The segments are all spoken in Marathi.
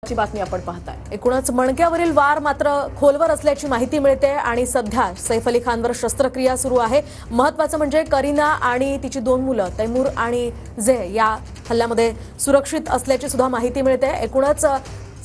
ची बातमी आपण पाहताय। एकूणच मणक्यावरील वार मात्र खोलवर असल्याची माहिती मिळते आणि सध्या सैफ अली खानवर शस्त्रक्रिया सुरू आहे। महत्त्वाचं म्हणजे करीना आणि तिची दोन मुलं तैमूर आणि जे या हल्ल्यामध्ये सुरक्षित असल्याची सुद्धा माहिती मिळते। एकूणच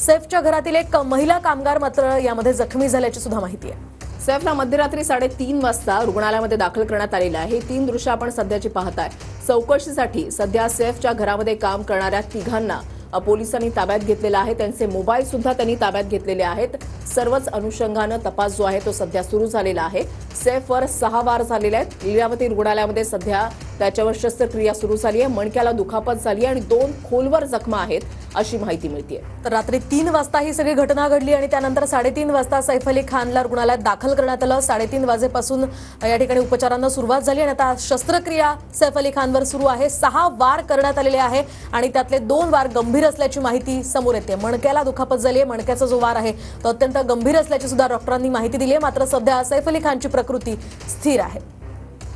सैफच्या घरातील एक महिला कामगार मात्र यामध्ये जखमी झाल्याची सुद्धा माहिती आहे। सैफला मध्यरात्री 3:30 वाजता रुग्णालयामध्ये दाखल करण्यात आलेलं आहे। हे तीन दृश्य आपण सध्याची पाहताय। चौकशीसाठी सध्या सैफच्या घरामध्ये काम करणाऱ्या तिघांना पोलिसांनी ताब्यात घेतलेला आहे। त्यांचे मोबाईल सुद्धा त्यांनी ताब्यात घेतलेले आहेत। सर्वच अनुषंगाने तपास जो आहे तो सध्या सुरू झालेला आहे। सैफवर 6 वार झालेले आहेत। लीलावती रुग्णालयामध्ये सध्या त्याच्यावर शस्त्रक्रिया सुरू झाली आहे। मणक्याला दुखापत झाली आणि 2 खोलवर जखमा आहेत अशी माहिती मिळते। तर रात्री 3 वाजता ही सगळी घटना घडली आणि त्यानंतर 3:30 वाजता सैफ अली खानला रुग्णालयात दाखल करण्यात आलं। 3:30 वाजेपासून या ठिकाणी उपचारांना सुरुवात झाली आणि आता शस्त्रक्रिया सैफ अली खानवर सुरू आहे। 6 वार करण्यात आलेले आहे आणि त्यातले 2 वार गंभीर असल्याची माहिती समोर येते। मणक्याला दुखापत झाली आहे। मणक्याचा जो वार आहे तो अत्यंत गंभीर असल्याची सुद्धा डॉक्टरांनी माहिती दिली आहे। मात्र सध्या सैफ अली खानची प्रकृती स्थिर आहे।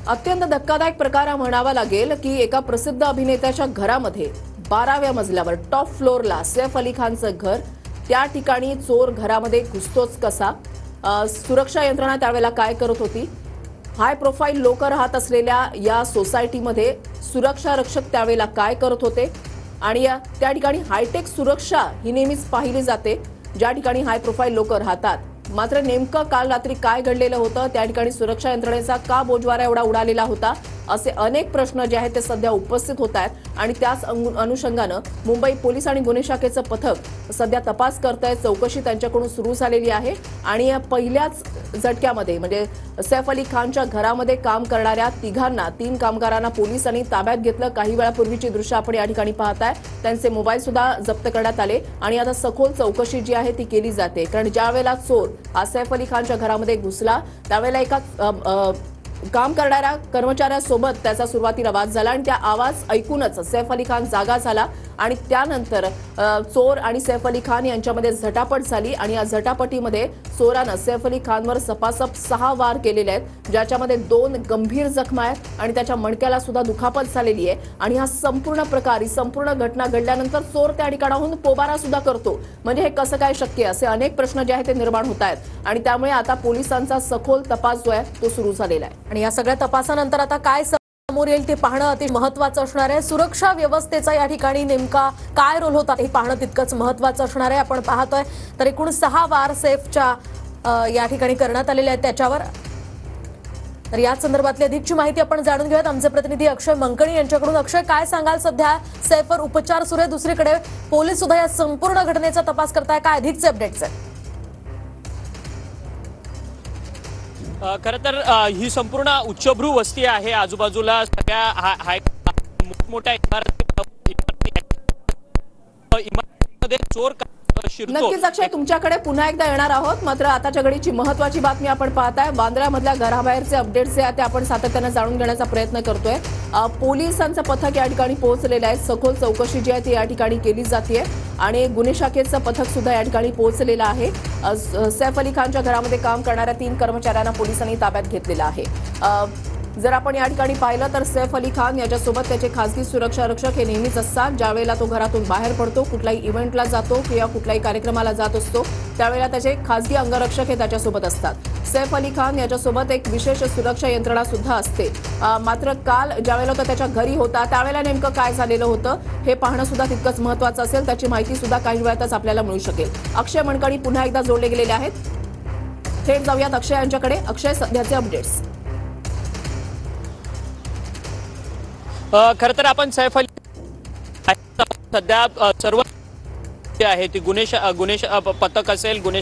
अत्यंत धक्कादायक प्रकार म्हणावा लागेल की एका प्रसिद्ध अभिनेत्याच्या घरामध्ये 12व्या मजल्यावर टॉप फ्लोअरला सैफ अली खानचं घर, त्या ठिकाणी चोर घरामध्ये घुसतोच कसा, सुरक्षा यंत्रणा त्यावेळेला काय करत होती, हाय प्रोफाईल लोक राहत असलेल्या या सोसायटीमध्ये सुरक्षा रक्षक त्यावेळेला काय करत होते आणि त्या ठिकाणी हायटेक सुरक्षा ही नेहमीच पाहिली जाते ज्या ठिकाणी हाय प्रोफाईल लोक राहतात। मात्र नेमकं काल रात्री काय घडलेलं होतं, त्या ठिकाणी सुरक्षा यंत्रणेचा का बोजवारा एवढा उडालेला होता, असे अनेक प्रश्न जे आहेत ते सध्या उपस्थित होत आहेत आणि त्याच अनुषंगानं मुंबई पोलीस आणि गुन्हे शाखेचं पथक सध्या तपास करतंय। चौकशी त्यांच्याकडून सुरू झालेली आहे आणि या पहिल्याच झटक्यामध्ये म्हणजे सैफ अली खानच्या घरामध्ये काम करणाऱ्या तिघांना 3 कामगारांना पोलिसांनी ताब्यात घेतलं। काही वेळापूर्वीची दृश्य आपण या ठिकाणी पाहताय। त्यांचे मोबाईल सुद्धा जप्त करण्यात आले आणि आता सखोल चौकशी जी आहे ती केली जाते। कारण ज्या वेळेला चोर हा सैफ अली खानच्या घरामध्ये घुसला त्यावेळेला एका काम करणाऱ्या कर्मचाऱ्यासोबत त्याचा सुरुवातीला वाद झाला आणि त्या आवाज ऐकूनच सैफ अली खान जागा झाला आणि त्यानंतर चोर आणि सैफ अली खान यांच्यामध्ये झटापट झाली आणि या झटापटीमध्ये चोरानं सैफ अली खानवर सपासप 6 वार केलेले आहेत, ज्याच्यामध्ये 2 गंभीर जखमा आहेत आणि त्याच्या मणक्याला सुद्धा दुखापत झालेली आहे। आणि हा संपूर्ण प्रकार, ही संपूर्ण घटना घडल्यानंतर चोर त्या ठिकाणाहून पोबारा सुद्धा करतो, म्हणजे हे कसं काय शक्य, असे अनेक प्रश्न जे आहेत ते निर्माण होत आहेत आणि त्यामुळे आता पोलिसांचा सखोल तपास जो आहे तो सुरू झालेला आहे। आणि या सगळ्या तपासानंतर आता काय समोर येईल ते पाहणं अति महत्त्वाचं असणार आहे। सुरक्षा व्यवस्थेचा या ठिकाणी नेमका काय रोल होता हे पाहणं तितकंच महत्त्वाचं असणार आहे। आपण पाहतोय तर एकूण 6 वार सैफच्या या ठिकाणी करण्यात आलेले आहेत त्याच्यावर। तर या संदर्भातली अधिकची माहिती आपण जाणून घेऊयात आमचे प्रतिनिधी अक्षय मंकणी यांच्याकडून। अक्षय, काय सांगाल, सध्या सैफवर उपचार सुरू आहे, दुसरीकडे पोलीस सुद्धा या संपूर्ण घटनेचा तपास करताय, काय अधिकचे अपडेट्स आहेत? खरं तर ही संपूर्ण उच्चभ्रू वस्ती आहे। आजूबाजूला सगळ्या मोठमोठ्या इमारतीमध्ये चोर शिरतो। नक्कीच अक्षय, तुमच्याकडे पुन्हा एकदा येणार आहोत। मात्र आताच्या घडीची महत्त्वाची बातमी आपण पाहताय। बांद्र्यामधल्या घराबाहेरचे अपडेट्स जे आहेत ते आपण सातत्याने जाणून घेण्याचा प्रयत्न करतोय। पोलिसांचं पथक या ठिकाणी पोहोचलेलं आहे। सखोल चौकशी जी आहे ती या ठिकाणी केली जाते आणि गुन्हे शाखेचं पथक सुद्धा या ठिकाणी पोहोचलेलं आहे। सैफ अली खानच्या घरामध्ये काम करणाऱ्या 3 कर्मचाऱ्यांना पोलिसांनी ताब्यात घेतलेलं आहे। जर आपण या ठिकाणी पाहिलं तर सैफ अली खान याच्यासोबत त्याचे खासगी सुरक्षा रक्षक हे नेहमीच असतात। ज्यावेळेला तो घरातून बाहेर पडतो, कुठलाही इव्हेंटला जातो किंवा कुठल्याही कार्यक्रमाला जात असतो, त्यावेळेला त्याचे खासगी अंगरक्षक हे त्याच्यासोबत असतात। सैफ अली खान याच्यासोबत एक विशेष सुरक्षा यंत्रणा सुद्धा असते। मात्र काल ज्यावेळेला तो त्याच्या घरी होता त्यावेळेला नेमकं काय झालेलं होतं हे पाहणं सुद्धा तितकंच महत्त्वाचं असेल। त्याची माहिती सुद्धा काही वेळातच आपल्याला मिळू शकेल। अक्षय मंकणी पुन्हा एकदा जोडले गेलेले आहेत। थेट जाऊयात अक्षय यांच्याकडे। अक्षय, सध्याचे अपडेट्स। खरं तर आपण सैफ अली सध्या सर्व आहे ती गुन्हे पथक असेल, गुन्हे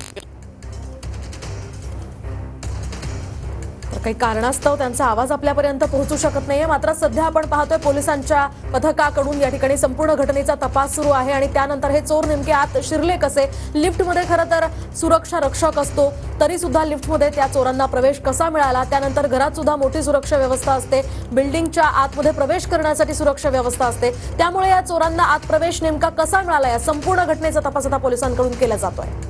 काही कारणास्तव त्यांचा आवाज आपल्यापर्यंत पोहोचू शकत नाहीये। मात्र सध्या आपण पाहतोय पोलिसांच्या पथकाकडून या ठिकाणी संपूर्ण घटनेचा तपास सुरू आहे आणि त्यानंतर हे चोर नेमके आत शिरले कसे, लिफ्टमध्ये खरं तर सुरक्षा रक्षक असतो तरी सुद्धा लिफ्टमध्ये त्या चोरांना प्रवेश कसा मिळाला, त्यानंतर घरात सुद्धा मोठी सुरक्षा व्यवस्था असते, बिल्डिंगच्या आतमध्ये प्रवेश करण्यासाठी सुरक्षा व्यवस्था असते, त्यामुळे या चोरांना आत प्रवेश नेमका कसा मिळाला या संपूर्ण घटनेचा तपास आता पोलिसांकडून केला जातोय।